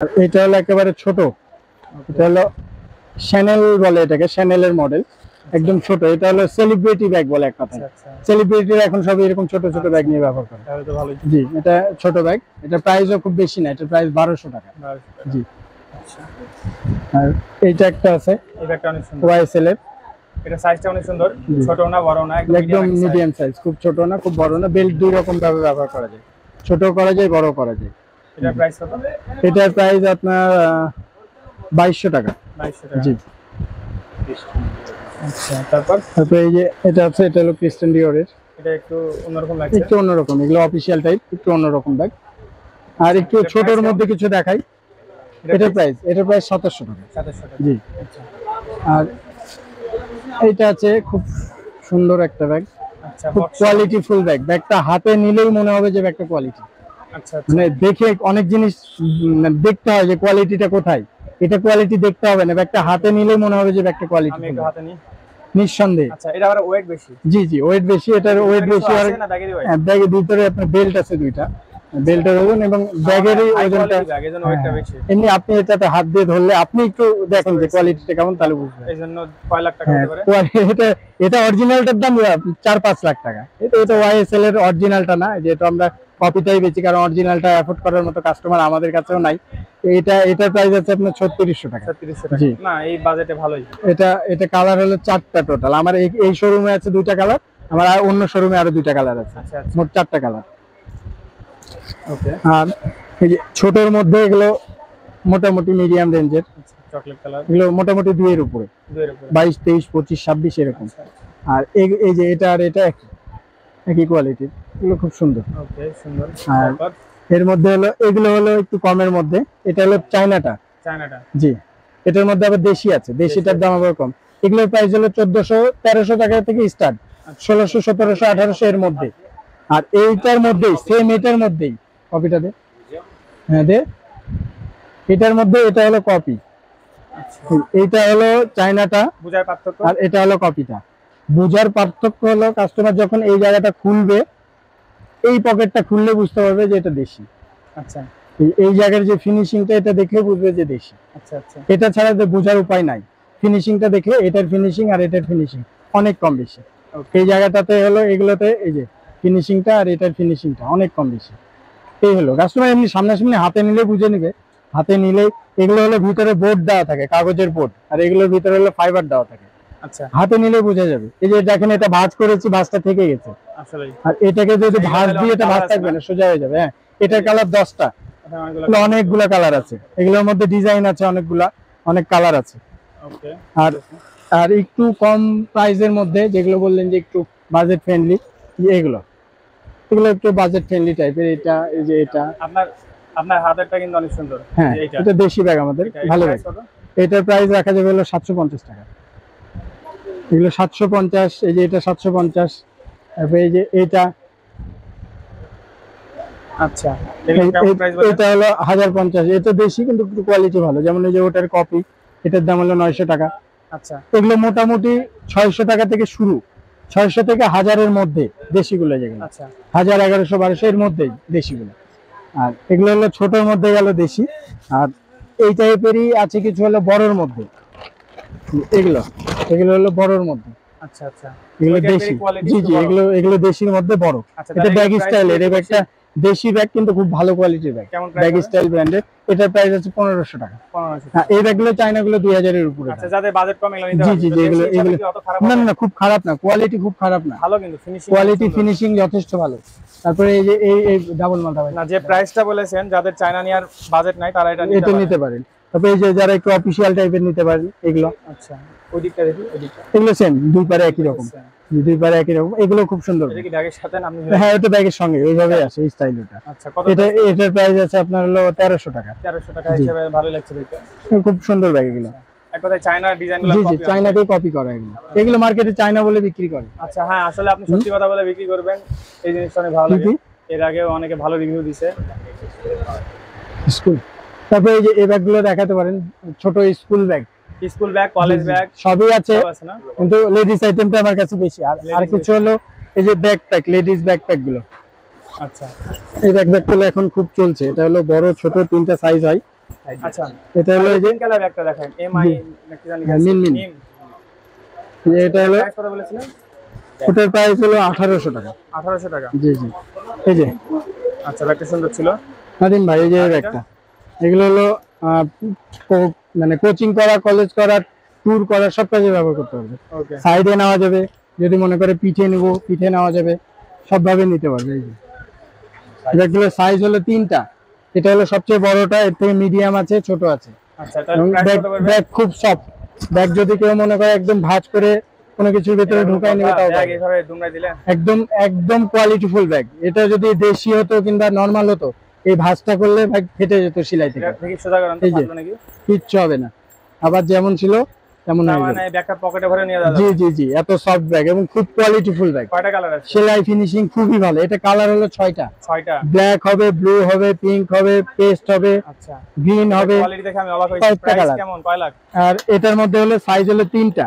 এটা হলো একেবারে ছোট, এটা হলো শ্যানেল বলে, এটাকে শ্যানেলের মডেল, একদম ছোট। এটা হলো সেলিব্রিটি ব্যাগ বলে এক কথায়। সেলিব্রিটিরা এখন সব এরকম ছোট ছোট ব্যাগ নিয়ে ব্যবহার করে। তাহলে তো ভালোই। জি, এটা ছোট ব্যাগ, এটা প্রাইসও খুব বেশি না, এটা প্রাইস 1200 টাকা। জি। আর এইটা একটা আছে, এই ব্যাগটা অনেক সুন্দর, ওয়াইএসএল এর। এটা সাইজটা অনেক সুন্দর, ছোট না বড় না, একদম মিডিয়াম সাইজ, খুব ছোট না খুব বড় না। বেল্ট দুই রকম ভাবে ব্যবহার করা যায়, ছোট করা যায়, বড় করা যায়। এটার প্রাইস কত? এটার প্রাইস আপনার 2200 টাকা। 2200 টাকা। জি। আচ্ছা, তারপর এই যে এটা আছে, এটা হলো ক্রিস্টিয়ান ডিওরের। এটা একটু অন্যরকম লাগছে, একটু অন্যরকম, এগুলো অফিশিয়াল টাইপ, একটু অন্যরকম ব্যাগ। আর একটু ছোটর মধ্যে কিছু দেখাই। এটার প্রাইস 2700 টাকা। 2700 টাকা। জি। আচ্ছা, আর এইটা আছে খুব সুন্দর একটা ব্যাগ, আচ্ছা, খুব কোয়ালিটি ফুল ব্যাগ। ব্যাগটা হাতে নিলেই মনে হবে যে ব্যাগটা কোয়ালিটি। আচ্ছা, মানে দেখে অনেক জিনিস দেখতে হয় যে কোয়ালিটিটা কোথায়, এটা কোয়ালিটি দেখতে হবে না, ব্যাগটা হাতে নিলেই মনে হবে যে ব্যাগটা কোয়ালিটি। আমি একটু হাতে নিই। নিঃসন্দেহে। আচ্ছা, এটা আবার ওয়েট বেশি। জি জি, ওয়েট বেশি, এটার ওয়েট বেশি। আর না ব্যাগেরই ওয়েট। ব্যাগের ভিতরে আপনার বেল্ট আছে দুইটা, বেল্টের ওজন এবং ব্যাগেরই ওজনটা। ব্যাগের ওয়েটটা বেশি। এমনি আপনি এটাতে হাত দিয়ে ধরলে আপনি একটু দেখেন যে কোয়ালিটিটা কেমন, তাহলে বুঝবেন। এইজন্য কয় লাখ টাকা হতে পারে? এটা অরিজিনালটার দাম 4-5 লাখ টাকা। এটা ওয়াইএসএল এর অরিজিনালটা না, যেটা আমরা কপিটাই বেচি, কারণ অরিজিনালটা অ্যাফোর্ড করার মতো কাস্টমার আমাদের কাছেও নাই। এটার প্রাইস আছে আপনার 3600 টাকা। 3600 টাকা। জি। না, এই বাজেটে ভালোই। এটা কালার হলো 4টা টোটাল। আমার এই শোরুমে আছে 2টা কালার, আমার আর অন্য শোরুমে আরো 2টা কালার আছে। আচ্ছা, আচ্ছা, মোট 4টা কালার। ওকে। আর এই যে ছোটর মধ্যে এগুলো মোটামুটি মিডিয়াম রেঞ্জের, চকলেট কালার, এগুলো মোটামুটি 2 এর উপরে, 2 এর উপরে, 22, 23, 25, 26 এরকম। আর এই যে এটা আর এটা একই কোয়ালিটির, এগুলো খুব সুন্দর। ওকে, সুন্দর। আর তারপর এর মধ্যে হলো, এগুলো হলো একটু কমের মধ্যে। এটা হলো চায়নাটা। চায়নাটা। জি। এটার মধ্যে আবার দেশি আছে, দেশিটার দাম আবার কম। এগুলোর প্রাইস হলো 1400-1300 টাকা থেকে স্টার্ট, 1600, 1700, 1800 এর মধ্যে। আর এইটার মধ্যেই সেম, এটার মধ্যেই কপিটা দে, হ্যাঁ দে, এটার মধ্যে এটা হলো কপি। আচ্ছা, এইটা হলো চায়নাটা, বুঝার পার্থক্য। আর এটা হলো কপিটা। বুঝার পার্থক্য হলো কাস্টমার যখন এই জায়গাটা খুলবে, এই পকেটটা খুললে বুঝতে পারবে যে এটা দেশি। আচ্ছা, এই জায়গার যে ফিনিশিংটা, এটা দেখলে বুঝবে যে দেশি। আচ্ছা, আচ্ছা, এটা ছাড়া তো বোঝার উপায় নাই। ফিনিশিংটা দেখে, এটার ফিনিশিং আর এটার ফিনিশিং অনেক কম বেশি। এই জায়গাটাতে হলো, এগুলোতে এই যে ফিনিশিংটা আর এটার ফিনিশিংটা অনেক কম বেশি। এই হলো কাস্টমার এমনি সামনাসামনি হাতে নিলে বুঝে নিবে। হাতে নিলে এগুলো হলো ভিতরে বোর্ড দেওয়া থাকে, কাগজের বোর্ড, আর এগুলোর ভিতরে হলো ফাইবার দেওয়া থাকে। আচ্ছা, হাতে নিলে বোঝা যাবে। এই যে দেখেন, এটা ভাঁজ করেছি, ভাঁজটা থেকে গেছে। আসলেই। আর এটাকে যদি ভাঁজ দিয়ে, এটা ভাঁজ থাকবে না, সোজা হয়ে যাবে। হ্যাঁ, এটার কালার 10টা, অনেকগুলা কালার আছে। এগুলোর মধ্যে ডিজাইন আছে অনেকগুলা, অনেক কালার আছে। ওকে। আর আর একটু কম প্রাইসের মধ্যে, যেগুলো বললেন যে একটু বাজেট ফ্রেন্ডলি, এগুলো একটু বাজেট ফ্রেন্ডলি টাইপের। এটা এই যে এটা আপনার হাতেরটা কিন্তু অনেক সুন্দর। হ্যাঁ, এটা দেশি ব্যাগ আমাদের, ভালো ব্যাগ। এটার প্রাইস রাখা যাবে হলো 750 টাকা। এগুলো 750। এই যে এটা 750। তারপরে এই যে এটা, আচ্ছা, কেমন প্রাইস বলেন? এটা হলো 1050। এটা দেশি কিন্তু একটু কোয়ালিটি ভালো। যেমন এই যে ওটার কপি, এটার দাম হলো 900 টাকা। আচ্ছা, এগুলো মোটামুটি 600 টাকা থেকে শুরু, 600 থেকে 1000 এর মধ্যে দেশিগুলো, যেগুলো আচ্ছা, 1000, 1100, 1200 এর মধ্যেই দেশিগুলো। আর এগুলো হলো ছোটর মধ্যে গেল দেশি। আর এই টাইপেরই আছে কিছু হলো বড়র মধ্যে, এগুলো হলো বড়র মধ্যে। আচ্ছা, আচ্ছা, এগুলো দেশি। জি জি, এগুলো দেশির মধ্যে বড়। আচ্ছা, এটা ব্যাগ স্টাইলের, এই ব্যাগটা দেশি ব্যাগ কিন্তু খুব ভালো কোয়ালিটির ব্যাগ, ব্যাগ স্টাইল ব্র্যান্ডের। এটার প্রাইস আছে 1500 টাকা। 1500। হ্যাঁ, এই ব্যাগগুলো চায়নাগুলো 2000 এর উপরে। আচ্ছা, যাদের বাজেট কম এগুলো নিতে জি পারবে। জি জি, এগুলো না না, খুব খারাপ না, কোয়ালিটি খুব খারাপ না, ভালো, কিন্তু ফিনিশিং, কোয়ালিটি ফিনিশিং যথেষ্ট ভালো। তারপরে এই যে এই ডাবল মালটা ভাই, না, যে প্রাইসটা বলেছেন, যাদের চায়না নেওয়ার বাজেট নাই তারা এটা নিতে পারেন। তারপরে এই যে যারা একটু অফিশিয়াল টাইপের নিতে পারেন এগুলো। আচ্ছা, ওই দিকটা দেখি, ওই দিকটা। এগুলো সেম, দুই পারে একই রকম, দুই পারে একই রকম। এগুলো খুব সুন্দর। এটা কি ব্যাগের সাথে আপনি? হ্যাঁ, এটা ব্যাগের সঙ্গে ওইভাবে আছে, এই স্টাইল ওটা। আচ্ছা, কত? এটার প্রাইস আছে আপনার হলো 1300 টাকা। 1300 টাকা হিসেবে ভালো লাগছে দেখতে। খুব সুন্দর ব্যাগ এগুলো। এক কথায় চায়নার ডিজাইনগুলো জি জি, কপি। চায়নাকে কপি করা এগুলো। এগুলো মার্কেটে চায়না বলে বিক্রি করে। আচ্ছা, হ্যাঁ, আসলে আপনি সত্যি কথা বলে বিক্রি করবেন, এই জিনিসটা অনেক ভালো লাগে। এর আগেও অনেকে ভালো রিভিউ দিয়েছে। স্কুল। তারপরে এই যে এই ব্যাগগুলো দেখাতে পারেন, ছোট school bag, school bag, college bag সবই আছে, না? কিন্তু লেডিস আইটেমটা আমার কাছে বেশি। আর কিছু হলো এই যে ব্যাকপ্যাক, লেডিস ব্যাকপ্যাক গুলো। আচ্ছা, এই ব্যাকপ্যাকগুলো এখন খুব চলছে। এটা হলো বড় ছোট 3টা সাইজ হয়। আচ্ছা এটা হলো এই যে পিঙ্ক কালার একটা দেখেন এমআই নাকি জানি হ্যাঁ, মিন মিন। এটা হলো প্রাইস কত বলেছিলেন? ওটার প্রাইস হলো 1800 টাকা। 1800 টাকা। জি জি এই যে আচ্ছা ব্যাগটা সুন্দর ছিল। নাদিম ভাই এই যে আর এটা? ব্যাগটা, এগুলো হলো মানে কোচিং করা, কলেজ করা, ট্যুর করা সব কাজে ব্যবহার করতে পারবে। ওকে সাইডে নেওয়া যাবে, যদি মনে করে পিঠে নেব পিঠে নেওয়া যাবে, সবভাবে নিতে পারবে। এই যে ব্যাগগুলো সাইজ হলো 3টা, এটা হলো সবচেয়ে বড়টা, এর থেকে মিডিয়াম আছে, ছোট আছে। আচ্ছা তাহলে প্রাইস ব্যাগ কত পড়বে? ব্যাগ খুব সফট ব্যাগ, যদি কেউ মনে করে একদম ভাঁজ করে কোনো কিছুর ভিতরে ঢুকাই নেবে তাও ব্যাগ পারবে। এইভাবে দুমড়াই দিলেন? একদম একদম কোয়ালিটিফুল ব্যাগ। এটা যদি দেশি হতো কিংবা নরমাল হতো, এই ভাঁজটা করলে ব্যাগ ফেটে যেত সেলাই থেকে, এটা থেকে সোজা করেন তো এই যে। ফাটলো নাকি? কিচ্ছু হবে না, আবার যেমন ছিল তেমন তার হয়ে মানে যাবে। ব্যাগটা পকেটে ভরে নিয়ে যাওয়া জি যাবে। জি জি এত সফট ব্যাগ এবং খুব কোয়ালিটিফুল ব্যাগ। কয়টা কালার আছে? সেলাই ফিনিশিং খুবই ভালো। এটা কালার হলো 6টা, 6টা। ব্ল্যাক হবে, ব্লু হবে, পিঙ্ক হবে, পেস্ট হবে, আচ্ছা গ্রিন হবে। কোয়ালিটি দেখে আমি অবাক হইছি। কয়েকটা প্রাইস কালার। কেমন, কয় লাখ? আর এটার মধ্যে হলো সাইজ হলো 3টা,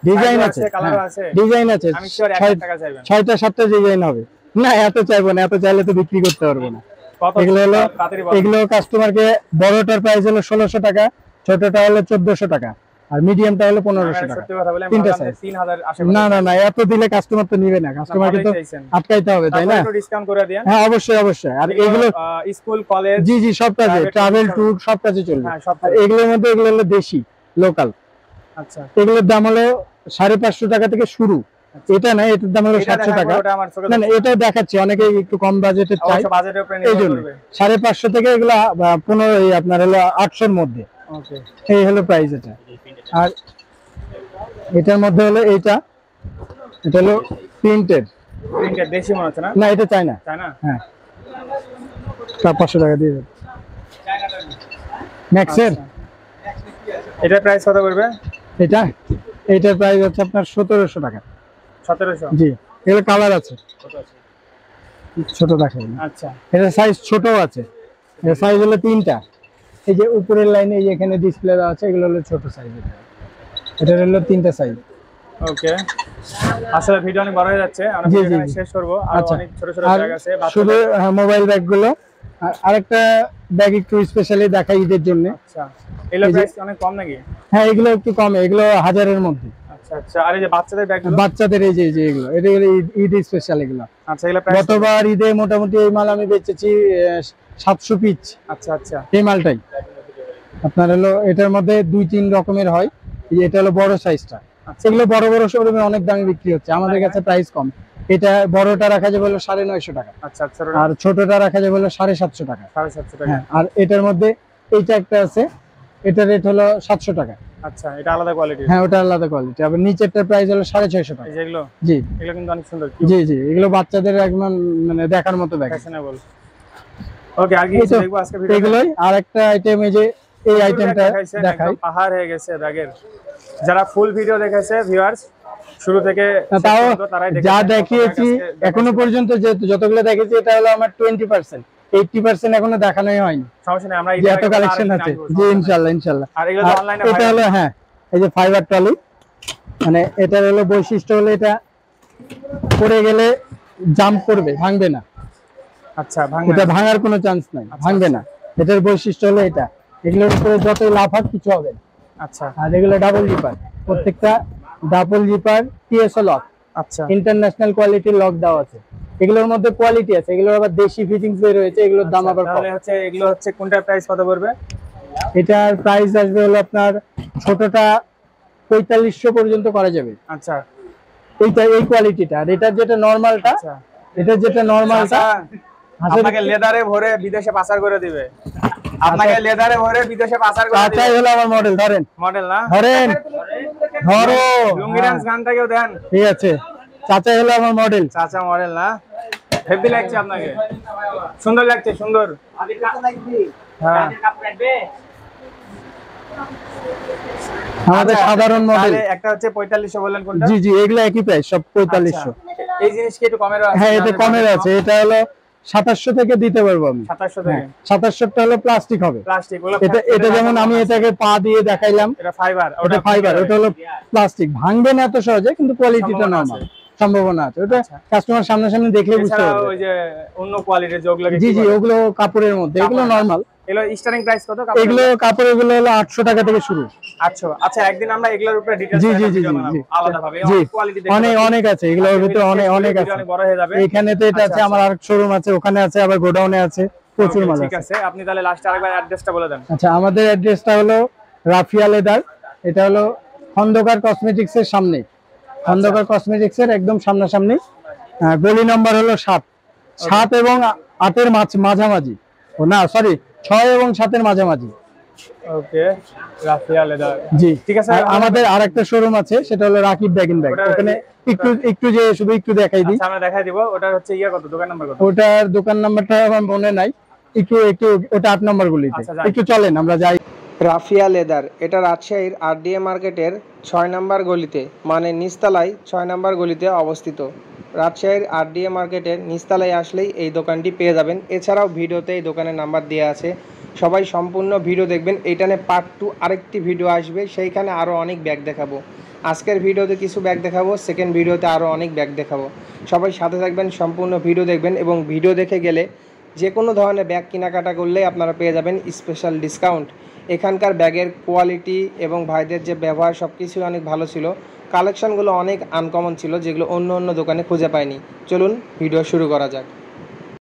ডিজাইন আছে, কালার আছে? ডিজাইন আছে, আমি শিওর 1 লাখ টাকা চাইবেন। 6টা 7টা ডিজাইন হবে। না এত চাইবো না, এত চাইলে তো বিক্রি করতে পারবো না। কত? এগুলো হলো তাড়াতাড়ি বলেন। এগুলো কাস্টমারকে, বড়টার প্রাইস হলো 1600 টাকা, ছোটটা হলো 1400 টাকা, আর মিডিয়ামটা হলো 1500 টাকা। সত্যি কথা বলে আমি তিনটা ভাবলাম যে size। 3000 আশা না না না এত দিলে কাস্টমার তো নিবে না, কাস্টমারকে তো আটকাইতে হবে, তাই না? একটু ডিসকাউন্ট করে দেন। হ্যাঁ অবশ্যই অবশ্যই। আর এগুলো স্কুল কলেজ জি জি সব কাজে, private ট্রাভেল tour, ট্যুর সব কাজে চলবে। হ্যাঁ সব আর এগুলোর মধ্যে এগুলো হলো দেশি লোকাল, আচ্ছা এগুলোর দাম হলো 550 টাকা থেকে শুরু। এটা না, এটার দাম হলো 700 টাকা। ওটা আমার চোখে না না এটাও দেখাচ্ছি, অনেকে একটু কম বাজেটের চাই, অবশ্য বাজেটের উপরে এই নির্ভর জন্য করবে। 550 থেকে এগুলো 15 আপনার হলো 800-র মধ্যে, ওকে এই হলো প্রাইস এটা। আর এটার মধ্যে হলো এটা হলো প্রিন্টেড। প্রিন্টেড দেশি মনে হচ্ছে না? না এটা চাই না, তাই না? হ্যাঁ 500 টাকা দিয়ে দেবো। ম্যাক্সের এটার প্রাইস কত করবে? এটা, এটার প্রাইস হচ্ছে আপনার 1700 টাকা। 1700। জি এগুলো কালার আছে, ছোট দেখাই না। আচ্ছা এটা সাইজ ছোটও আছে, এর সাইজ হলো 3টা। এই যে উপরের লাইনে এই যে এখানে ডিসপ্লে দেওয়া আছে, এগুলো হলো ছোট সাইজ। এটা হলো 3টা সাইজ। ওকে আসলে ভিডিও অনেক বড় হয়ে যাচ্ছে, আমরা জি, জি, এখানে জি। শেষ করব। আর আচ্ছা। অনেক ছোট ছোট আর ব্যাগ আছে শুধু বাচ্চাদের। মোবাইল ব্যাগগুলো, আর আরেকটা ব্যাগ একটু স্পেশালি দেখাই ঈদের জন্য। আচ্ছা এগুলো এই যে- প্রাইস অনেক কম নাকি? হ্যাঁ এগুলো একটু কমে, এগুলো 1000-এর মধ্যে। আচ্ছা আচ্ছা আর এই যে বাচ্চাদের ব্যাগগুলো? বাচ্চাদের এই যে এগুলো, এটা হলো ঈদ স্পেশাল এগুলো। আচ্ছা এগুলো প্রাইস? গতবার ঈদে মোটামুটি এই মাল আমি বেচেছি 700 পিস, আচ্ছা আচ্ছা এই মালটাই। আপনার হলো এটার মধ্যে 2-3 রকমের হয়, এই যে এটা হলো বড় সাইজটা। আচ্ছা। এগুলো বড় বড় শোরুমে অনেক দামে বিক্রি হচ্ছে, আমাদের কাছে প্রাইস কম। এটা বড়টা রাখা যাবে হলো 950 টাকা, আচ্ছা আচ্ছা আর ছোটটা রাখা যাবে হলো 750 টাকা। 750 টাকা। হ্যাঁ আর এটার মধ্যে এইটা একটা আছে, এটার রেট হলো 700 টাকা। আচ্ছা এটা আলাদা কোয়ালিটি। হ্যাঁ ওটা আলাদা কোয়ালিটি। আবার নিচেরটার প্রাইস হলো 650 টাকা। এই যে এগুলো, জি এগুলো কিন্তু অনেক সুন্দর, জি জি এগুলো বাচ্চাদের একদম মানে দেখার মতো ব্যাগ। ফ্যাশনেবল। ওকে আর কি এই তো, দেখবো আজকে ভিডিওতে? এগুলোই। আর একটা আইটেম, এই যে এই আইটেমটা দেখাই। পাহাড় হয়ে গেছে ব্যাগের। যারা ফুল ভিডিও দেখেছে ভিউয়ার্স শুরু থেকে শেষ তাও পর্যন্ত তারাই দেখেছে। যা দেখিয়েছি এখনো পর্যন্ত, যতগুলো দেখেছি এটা হলো আমার 20%, 80% এখনো দেখানোই হয়নি, সমস্যা নেই, আমরা যে এত কালেকশন আছে। জি ইনশাআল্লাহ ইনশাআল্লাহ। আর এগুলো তো অনলাইনে এটা হলো হ্যাঁ এই যে ফাইবার ট্রলি, মানে এটার হলো বৈশিষ্ট্য হলো এটা পড়ে গেলে জাম্প করবে, ভাঙবে না। আচ্ছা ভাঙবে এটা না। ভাঙার কোনো চান্স নাই, ভাঙবে না। এটার বৈশিষ্ট্য হলো এটা, এগুলোর উপরে যতই লাফাক কিছু হবে না। আচ্ছা আর এগুলো ডাবল জিপার, প্রত্যেকটা ডাবল জিপার টিএসও লক, আচ্ছা ইন্টারন্যাশনাল কোয়ালিটির লক দেওয়া আছে। এগুলোর মধ্যে কোয়ালিটি আছে, এগুলোর আবার দেশি ফিটিংস বের হয়েছে, এগুলোর দাম আবার কম। তাহলে হচ্ছে এগুলো হচ্ছে কোনটার প্রাইস কত পড়বে? এটার প্রাইস আসবে হলো আপনার ছোটটা 4500 পর্যন্ত করা যাবে, আচ্ছা এইটা এই কোয়ালিটিটা। আর এটার যেটা নরমালটা, আচ্ছা এটার যেটা নরমালটা আপনাকে লেদারে ভরে বিদেশে পাচার করে দিবে, আপনাকে লেদারে ভরে বিদেশে পাচার করে দিবে। চাচাই হলো আমার মডেল। ধরেন মডেল না, ধরেন ধরো, লুঙ্গি ডান্স গানটাকেও দেন। ঠিক আছে, চাচাই হলো আমার মডেল। চাচা মডেল না, হেভি লাগছে আপনাকে, সুন্দর লাগছে, সুন্দর। হ্যাঁ আমাদের আচ্ছা, সাধারণ মডেল। তাহলে একটা হচ্ছে 4500 বললেন কোনটা? জি জি এগুলো একই প্রাইস, সব 4500। আচ্ছা, এই জিনিস কি একটু কমের আছে? হ্যাঁ এটা কমের আছে, এটা হলো 2700 থেকে দিতে পারবো আমি। 2700 থেকে 2700টা হলো প্লাস্টিক হবে। প্লাস্টিক গুলো, এটা এটা যেমন আমি এটাকে পা দিয়ে দেখাইলাম, এটা ফাইবার, ওটা ফাইবার, ওটা হলো প্লাস্টিক, ভাঙবে না এত সহজে, কিন্তু কোয়ালিটিটা নরমাল। সম্ভাবনা আছে, ওটা আচ্ছা। কাস্টমার সামনাসামনি দেখলে বুঝতে এছাড়াও পারবে। ওই যে অন্য কোয়ালিটির যেগুলো জি জি, ওগুলো কাপড়ের মধ্যে, এগুলো নরমাল। এগুলো স্টার্টিং প্রাইস কত এগুলো কাপড় এগুলো হলো 800 টাকা থেকে শুরু। আচ্ছা আচ্ছা, একদিন আমরা এগুলোর উপরে ডিটেইলস জি জি একটা জি ভিডিও জি বানাবো জি আলাদা ভাবে, জি, অনেক কোয়ালিটি দেখতে অনেক পাচ্ছি। অনেক আছে, এগুলোর ভিতরে অনেক অনেক আছে। অনেক বড় হয়ে যাবে। এখানে তো এটা আছে, আচ্ছা, আমার আরেক শোরুম আছে, ওখানে আছে, আবার গোডাউনে আছে, প্রচুর Okay, মাল ঠিক আছে। আছে, আপনি তাহলে লাস্ট আরেকবার অ্যাড্রেসটা বলে দেন। আচ্ছা, আমাদের অ্যাড্রেসটা হলো রাফিয়া লেদার, এটা হলো খন্দকার কসমেটিক্স এর সামনে, খন্দকার কসমেটিক্স এর একদম সামনাসামনি। গলি নাম্বার হলো 7, 7 এবং 8 এর মাঝামাঝি, ও না সরি 6 এবং 7 এর মাঝামাঝি। ওকে, রাফিয়া লেদার। জি ঠিক আছে, আর আমাদের আরেকটা শোরুম আছে, সেটা হলো রাকিব ব্যাগ ইন ব্যাগ, ওখানে একটু একটু যে শুধু একটু দেখাই দিই। আচ্ছা, আমরা দেখাই দিব। ওটা হচ্ছে ইয়া কত, দোকান নাম্বার কত? ওটার দোকান নাম্বারটা আমার মনে নাই, একটু একটু ওটা 8 নম্বর গলিতে। আচ্ছা, যাই। একটু চলেন আমরা যাই। রাফিয়া লেদার, এটা রাজশাহীর আরডিএ মার্কেটের 6 নম্বর গলিতে, মানে নিচতলায় 6 নম্বর গলিতে অবস্থিত। রাজশাহীর আরডিএ মার্কেটের নিচতলায় আসলেই এই দোকানটি পেয়ে যাবেন। এছাড়াও ভিডিওতে এই দোকানের নাম্বার দেওয়া আছে, সবাই সম্পূর্ণ ভিডিও দেখবেন। এইখানে পার্ট 2 আরেকটি ভিডিও আসবে, সেইখানে আরও অনেক ব্যাগ দেখাবো। আজকের ভিডিওতে কিছু ব্যাগ দেখাবো, সেকেন্ড ভিডিওতে আরও অনেক ব্যাগ দেখাবো। সবাই সাথে থাকবেন, সম্পূর্ণ ভিডিও দেখবেন, এবং ভিডিও দেখে গেলে যে কোনো ধরনের ব্যাগ কেনাকাটা করলেই আপনারা পেয়ে যাবেন স্পেশাল ডিসকাউন্ট। এখানকার ব্যাগের কোয়ালিটি এবং ভাইদের যে ব্যবহার সব কিছুই অনেক ভালো ছিল। কালেকশনগুলো অনেক আনকমন ছিল, যেগুলো অন্য অন্য দোকানে খুঁজে পাইনি। চলুন ভিডিও শুরু করা যাক।